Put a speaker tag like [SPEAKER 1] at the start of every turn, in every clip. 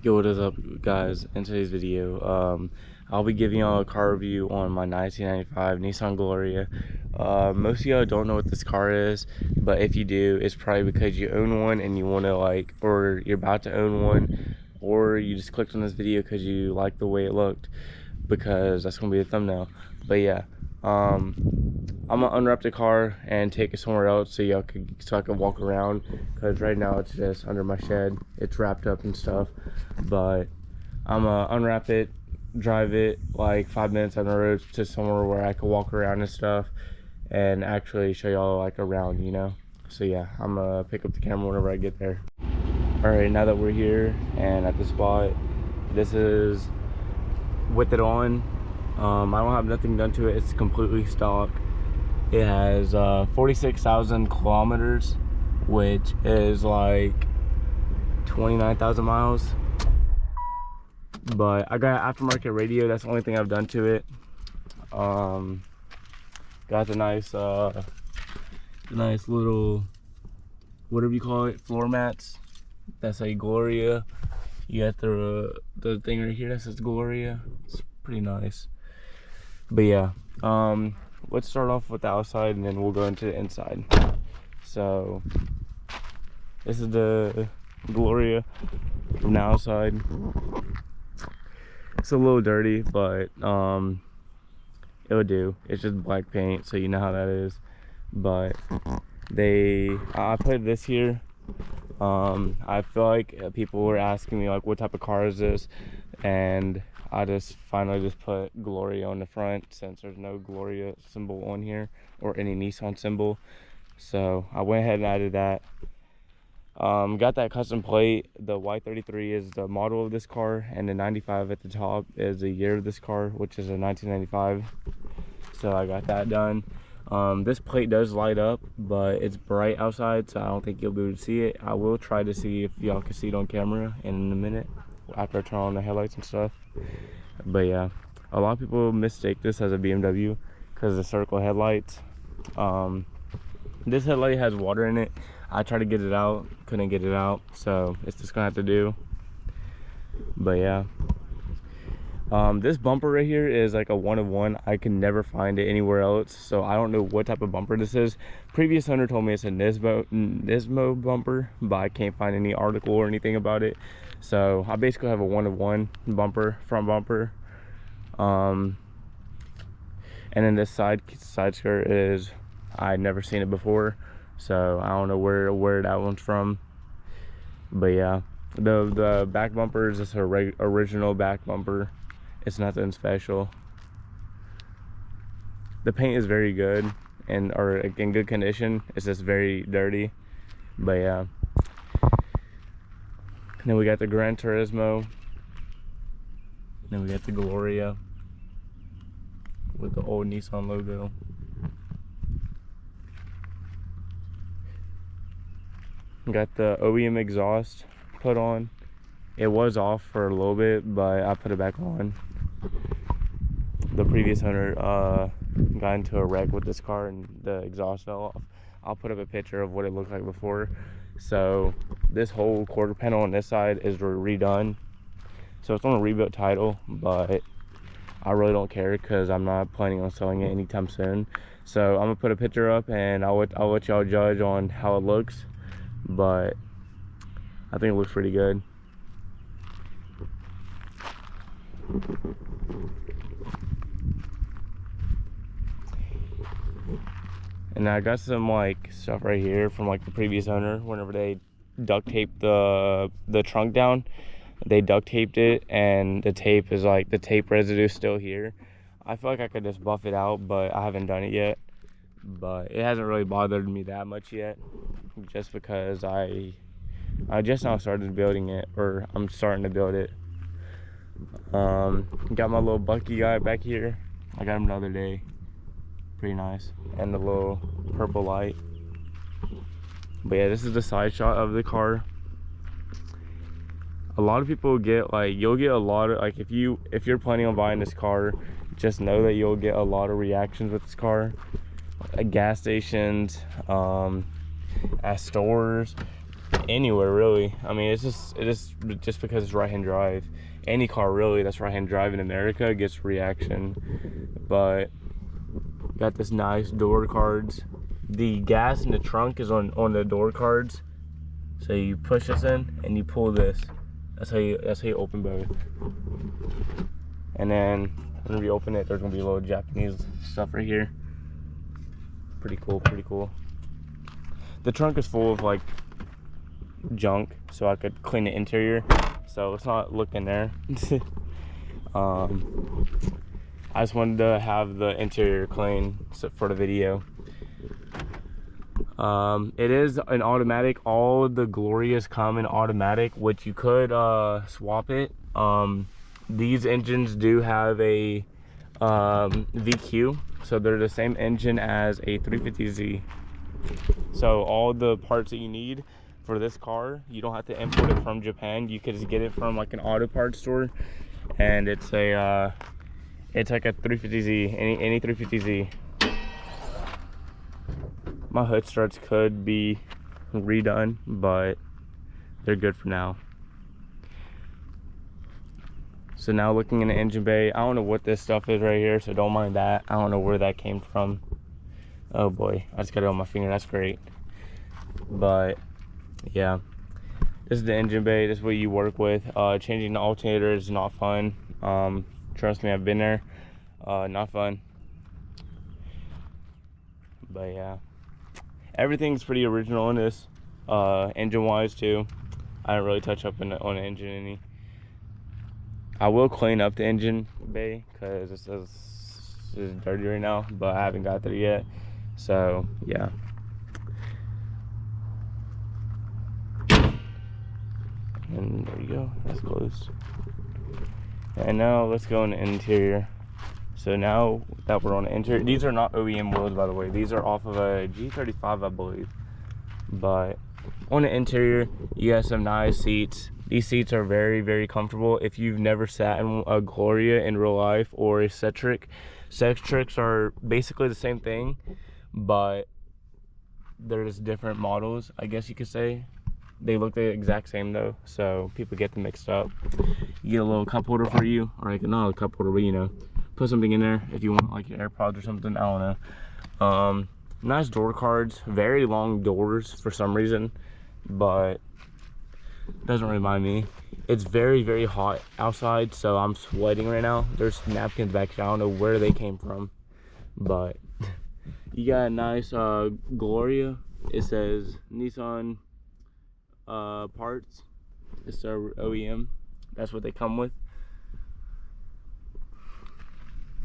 [SPEAKER 1] Yo, what is up, guys? In today's video, I'll be giving y'all a car review on my 1995 Nissan Gloria. Most of y'all don't know what this car is, but if you do, it's probably because you own one and you want to or you're about to own one, or you just clicked on this video because you like the way it looked, because that's gonna be the thumbnail. But yeah, I'm gonna unwrap the car and take it somewhere else so I can walk around, because right now it's just under my shed. It's wrapped up and stuff, but I'm gonna unwrap it, drive it like 5 minutes on the road to somewhere where I can walk around and stuff and actually show y'all like around, you know. So yeah, I'm gonna pick up the camera whenever I get there. All right, now that we're here and at the spot, this is with it on. I don't have nothing done to it. It's completely stock. It has 46,000 kilometers, which is like 29,000 miles. But I got aftermarket radio. That's the only thing I've done to it. Got the nice little, whatever you call it, floor mats. That's a Gloria. You got the thing right here that says Gloria. It's pretty nice. But yeah, let's start off with the outside and then we'll go into the inside. So this is the Gloria from the outside. It's a little dirty, but it'll do. It's just black paint, so you know how that is. But I put this here. I feel like people were asking me like, what type of car is this, and I just finally put Gloria on the front, since there's no Gloria symbol on here or any Nissan symbol. So I went ahead and added that. Got that custom plate. The Y33 is the model of this car, and the 95 at the top is the year of this car, which is a 1995. So I got that done. This plate does light up, but it's bright outside, so I don't think you'll be able to see it. I will try to see if y'all can see it on camera in a minute after I turn on the headlights and stuff. But yeah, a lot of people mistake this as a BMW because of the circle headlights. This headlight has water in it. I tried to get it out, couldn't get it out, so it's just gonna have to do. But yeah, this bumper right here is like a 1 of 1. I can never find it anywhere else, so I don't know what type of bumper this is. Previous owner told me it's a Nismo bumper, but I can't find any article or anything about it. So I basically have a 1 of 1 bumper, front bumper. And then this side skirt is, I'd never seen it before, so I don't know where that one's from. But yeah, the back bumper is just a original back bumper. It's nothing special. The paint is very good and in good condition. It's just very dirty. But yeah. And then we got the Gran Turismo. Then we got the Gloria with the old Nissan logo. Got the OEM exhaust put on. It was off for a little bit, but I put it back on. The previous owner got into a wreck with this car and the exhaust fell off. I'll put up a picture of what it looked like before. So this whole quarter panel on this side is redone. So it's on a rebuilt title, but I really don't care because I'm not planning on selling it anytime soon. So I'm gonna put a picture up and I'll let y'all judge on how it looks. But I think it looks pretty good. And I got some like stuff right here from like the previous owner. Whenever they duct taped the trunk down, they duct taped it, and the tape is like, the tape residue still here. I feel like I could just buff it out, but I haven't done it yet. But it hasn't really bothered me that much yet, just because I just now started building it, or I'm starting to build it. Got my little Bucky guy back here. I got him the other day. Pretty nice. And the little purple light. But yeah, this is the side shot of the car. A lot of people get like, you'll get a lot of like, if you're planning on buying this car, just know that you'll get a lot of reactions with this car at gas stations, at stores, anywhere really. I mean, it's just because it's right-hand drive. Any car really that's right-hand drive in America gets reaction. But got this nice door cards. The gas in the trunk is on the door cards. So you push this in and you pull this. That's how you open both. And then whenever you open it, there's gonna be a little Japanese stuff right here. Pretty cool, pretty cool. The trunk is full of like junk, so I could clean the interior. So let's not look in there. I just wanted to have the interior clean for the video. It is an automatic. All the Glorias come in automatic, which you could swap it. These engines do have a VQ, so they're the same engine as a 350Z. So all the parts that you need for this car, you don't have to import it from Japan. You could just get it from like an auto parts store, and it's a it's like a 350Z, any 350Z. My hood struts could be redone, but they're good for now. So now looking in the engine bay, I don't know what this stuff is right here, so don't mind that. I don't know where that came from. Oh boy, I just got it on my finger, that's great. But yeah, this is the engine bay, this is what you work with. Changing the alternator is not fun. Trust me, I've been there. Not fun. But yeah, everything's pretty original in this, engine wise too. I didn't really touch up on the engine any. I will clean up the engine bay because it's dirty right now, but I haven't got there yet. So yeah. And there you go, that's close. And now let's go in the interior. So now that we're on the interior, these are not OEM wheels, by the way. These are off of a Y33, I believe. But on the interior, you got some nice seats. These seats are very, very comfortable. If you've never sat in a Gloria in real life or a Cetric, Cetrics are basically the same thing, but they're just different models, I guess you could say. They look the exact same though, so people get them mixed up. You get a little cup holder for you, or like not a cup holder, but you know, put something in there if you want, like your AirPods or something. I don't know. Nice door cards, very long doors for some reason, but doesn't really mind me. It's very, very hot outside, so I'm sweating right now. There's napkins back here. I don't know where they came from, but you got a nice Gloria. It says Nissan parts. It's their OEM. That's what they come with.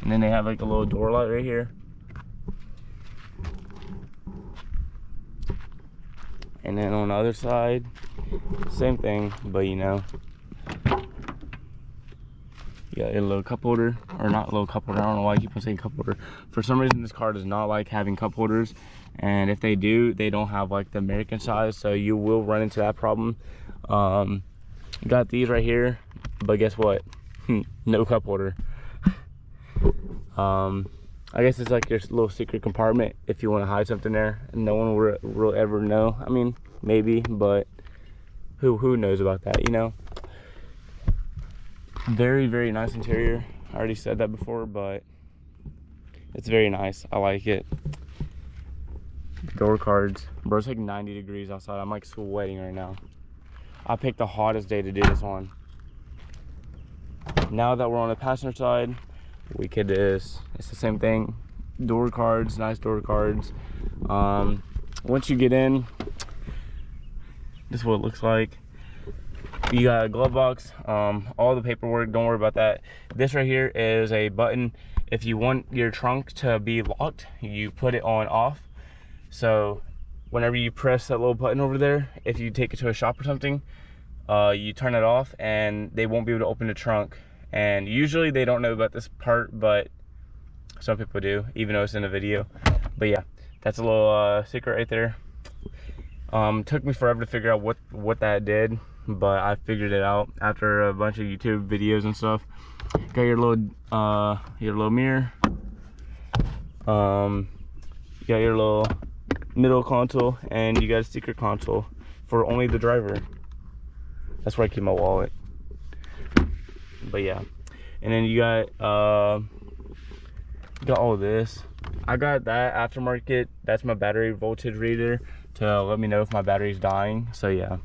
[SPEAKER 1] And then they have like a little door light right here. And then on the other side, same thing, but you know, you got a little cup holder, or not a little cup holder. I don't know why I keep on saying cup holder. For some reason, this car does not like having cup holders, and if they do, they don't have like the American size, so you will run into that problem. Got these right here, but guess what? No cup holder. I guess it's like your little secret compartment if you want to hide something there, and no one will ever know. I mean, maybe, but who knows about that, you know? Very, very nice interior. I already said that before, but it's very nice. I like it. Door cards. Bro, it's like 90 degrees outside. I'm like sweating right now. I picked the hottest day to do this on. Now that we're on the passenger side, we could just, it's the same thing. Door cards, nice door cards. Once you get in, this is what it looks like. You got a glove box, all the paperwork, don't worry about that. This right here is a button. If you want your trunk to be locked, you put it on off. So whenever you press that little button over there, if you take it to a shop or something, you turn it off and they won't be able to open the trunk. And usually they don't know about this part, but some people do, even though it's in a video. But yeah, that's a little secret right there. Took me forever to figure out what that did, but I figured it out after a bunch of YouTube videos and stuff. Got your little mirror. You got your little middle console, and you got a secret console for only the driver. That's where I keep my wallet. But yeah, and then you got all this. I got that aftermarket. That's my battery voltage reader to let me know if my battery's dying. So yeah,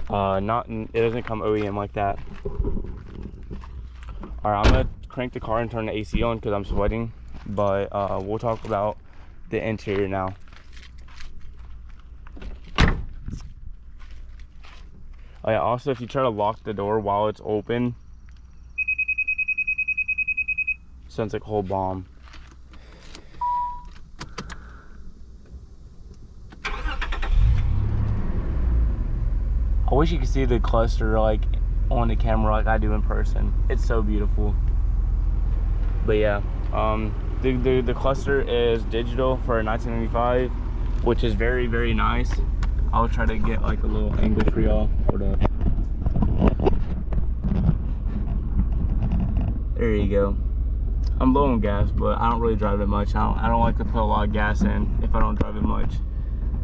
[SPEAKER 1] it doesn't come OEM like that. All right, I'm gonna crank the car and turn the AC on because I'm sweating. But we'll talk about the interior now. Oh yeah, also if you try to lock the door while it's open, sounds like a whole bomb. I wish you could see the cluster like on the camera like I do in person. It's so beautiful. But yeah, the cluster is digital for a 1995, which is very, very nice. I'll try to get like a little angle for y'all. There you go. I'm low on gas, but I don't really drive it much. I don't like to put a lot of gas in if I don't drive it much.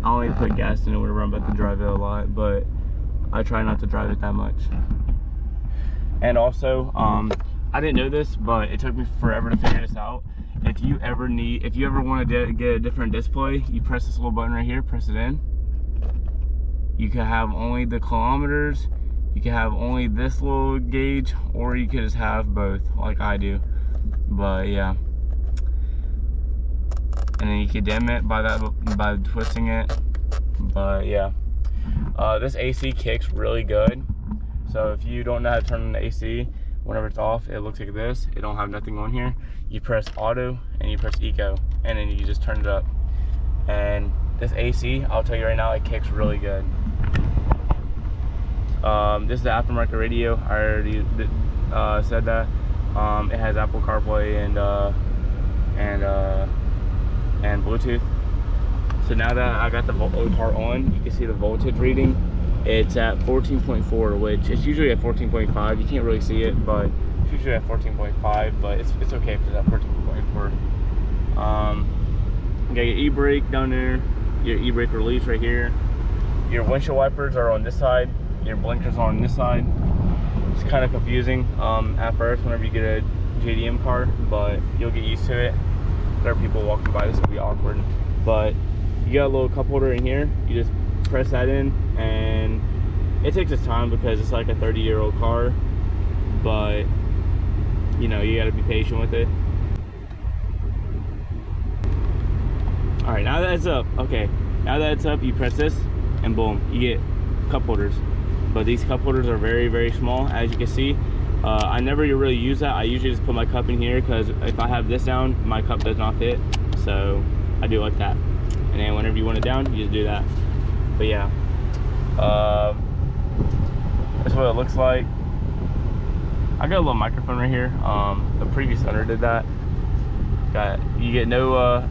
[SPEAKER 1] I only put gas in it whenever I'm about to drive it a lot, but I try not to drive it that much. And also, I didn't know this, but it took me forever to figure this out. If you ever want to get a different display, you press this little button right here, press it in. You can have only the kilometers, you can have only this little gauge, or you could just have both, like I do. But yeah. And then you can dim it by twisting it. But yeah. This AC kicks really good. So if you don't know how to turn on the AC, whenever it's off, it looks like this. It don't have nothing on here. You press auto and you press eco, and then you just turn it up. And this AC, I'll tell you right now, it kicks really good. This is the aftermarket radio. I already said that. It has Apple CarPlay and Bluetooth. So now that I got the car on, you can see the voltage reading. It's at 14.4, which it's usually at 14.5. You can't really see it, but it's usually at 14.5. But it's okay if it's at 14.4. You got your e-brake down there, your e-brake release right here. Your windshield wipers are on this side. Your blinkers are on this side. It's kind of confusing at first whenever you get a JDM car, but you'll get used to it. There are people walking by, this will be awkward. But you got a little cup holder in here. You just press that in, and it takes its time because it's like a 30-year-old car, but you know, you got to be patient with it. All right, now that it's up, okay, now that it's up, you press this and boom, you get cup holders. But these cup holders are very, very small, as you can see. I never really use that. I usually just put my cup in here because if I have this down, my cup does not fit. So I do like that. And then whenever you want it down, you just do that. But yeah, that's what it looks like. I got a little microphone right here. The previous owner did that. You get no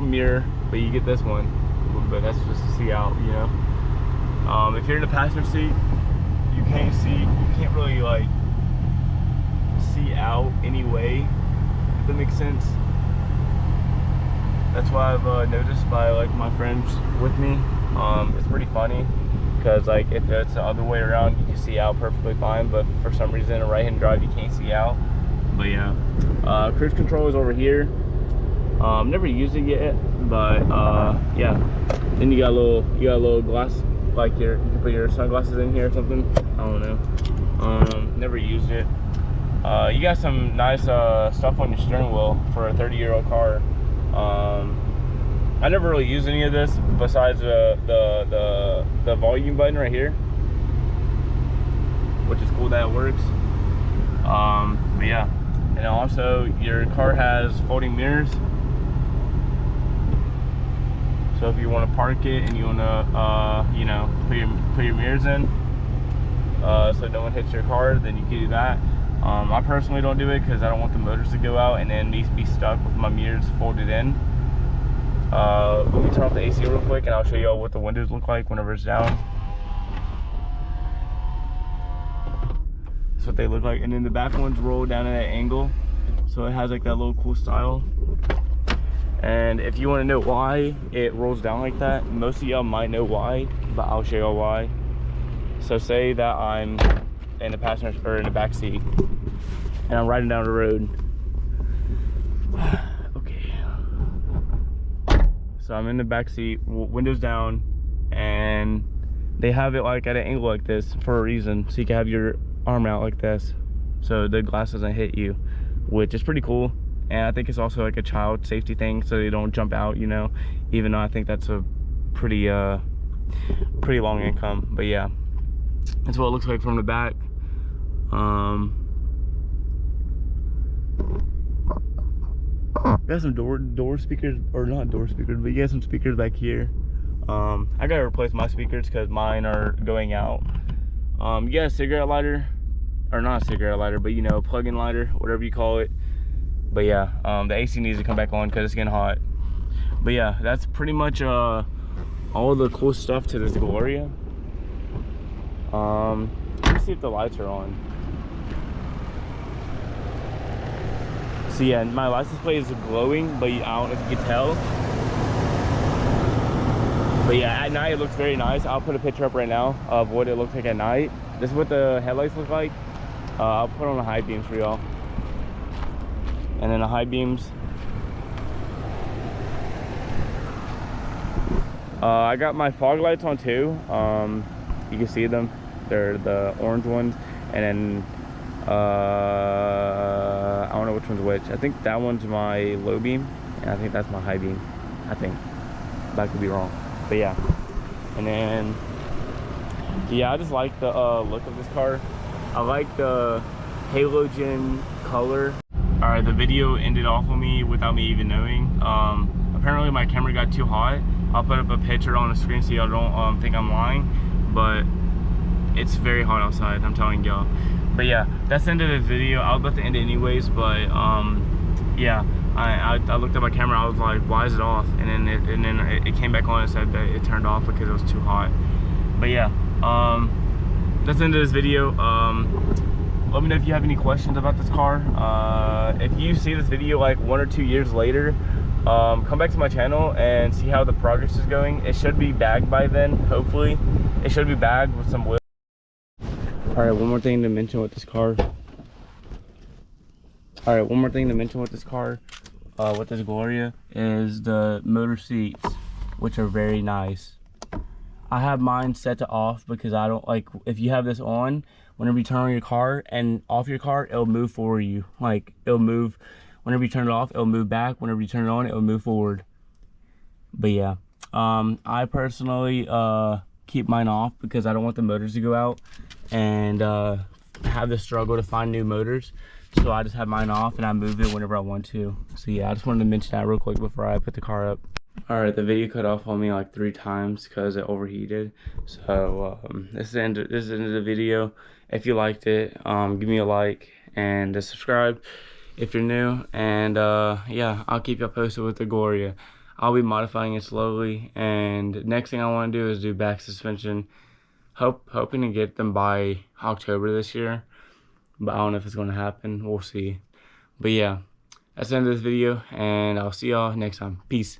[SPEAKER 1] mirror, but you get this one. But that's just to see out, you know. If you're in the passenger seat, you can't really like see out anyway, if that makes sense. That's why I've noticed by like my friends with me. It's pretty funny because like if it's the other way around, you can see out perfectly fine, but for some reason a right-hand drive you can't see out. But yeah, cruise control is over here. Never used it yet, but yeah. Then you got a little glass, like you can put your sunglasses in here or something. I don't know. Never used it. You got some nice stuff on your steering wheel for a 30-year-old car. I never really used any of this besides the volume button right here, which is cool that it works. But yeah, and also your car has folding mirrors. So if you want to park it and you want to, you know, put your mirrors in, so no one hits your car, then you can do that. I personally don't do it because I don't want the motors to go out and then me be stuck with my mirrors folded in. Let me turn off the AC real quick and I'll show you all what the windows look like whenever it's down. That's what they look like. And then the back ones roll down at an angle, so it has like that little cool style. And if you want to know why it rolls down like that, most of y'all might know why, but I'll show y'all why. So say that I'm in the passenger or in the back seat and I'm riding down the road. Okay. So I'm in the back seat, windows down, and they have it like at an angle like this for a reason, so you can have your arm out like this so the glass doesn't hit you, which is pretty cool. And I think it's also like a child safety thing, so they don't jump out, you know, even though I think that's a pretty pretty long income. But yeah, that's what it looks like from the back. Got some door speakers, or not door speakers, but you got some speakers back here. I gotta replace my speakers because mine are going out. You got a cigarette lighter, or not a cigarette lighter, but you know, plug-in lighter, whatever you call it. But yeah, the AC needs to come back on because it's getting hot. But yeah, that's pretty much all the cool stuff to this Gloria. Let's see if the lights are on. So yeah, my license plate is glowing, but I don't know if you can tell. But yeah, at night it looks very nice. I'll put a picture up right now of what it looks like at night. This is what the headlights look like. I'll put on the high beams for y'all. And then the high beams. I got my fog lights on too. You can see them. They're the orange ones. And then I don't know which one's which. I think that one's my low beam, and I think that's my high beam. I think. That could be wrong. But yeah. And then yeah, I just like the look of this car. I like the halogen color. Alright, the video ended off on me without me even knowing. Apparently my camera got too hot. I'll put up a picture on the screen so y'all don't think I'm lying, but it's very hot outside, I'm telling y'all. But yeah, that's the end of the video. I was about to end it anyways, but yeah, I looked at my camera. I was like, why is it off? And then it came back on and said that it turned off because it was too hot. But yeah, that's the end of this video. Let me know if you have any questions about this car. If you see this video like 1 or 2 years later, come back to my channel and see how the progress is going. It should be bagged by then, hopefully. It should be bagged with some wood. All right, one more thing to mention with this car. With this Gloria is the motor seats, which are very nice. I have mine set to off because I don't like, if you have this on, whenever you turn on your car and off your car, it'll move for you. Like, it'll move, whenever you turn it off, it'll move back. Whenever you turn it on, it'll move forward. But yeah, I personally keep mine off because I don't want the motors to go out and have the struggle to find new motors. So I just have mine off and I move it whenever I want to. So yeah, I just wanted to mention that real quick before I put the car up. All right, the video cut off on me like 3 times because it overheated. So this is the end of the video. If you liked it, give me a like and subscribe if you're new. And yeah, I'll keep y'all posted with the Gloria. I'll be modifying it slowly, and next thing I want to do is do back suspension. Hoping to get them by October this year, but I don't know if it's going to happen. We'll see. But yeah, that's the end of this video, and I'll see y'all next time. Peace.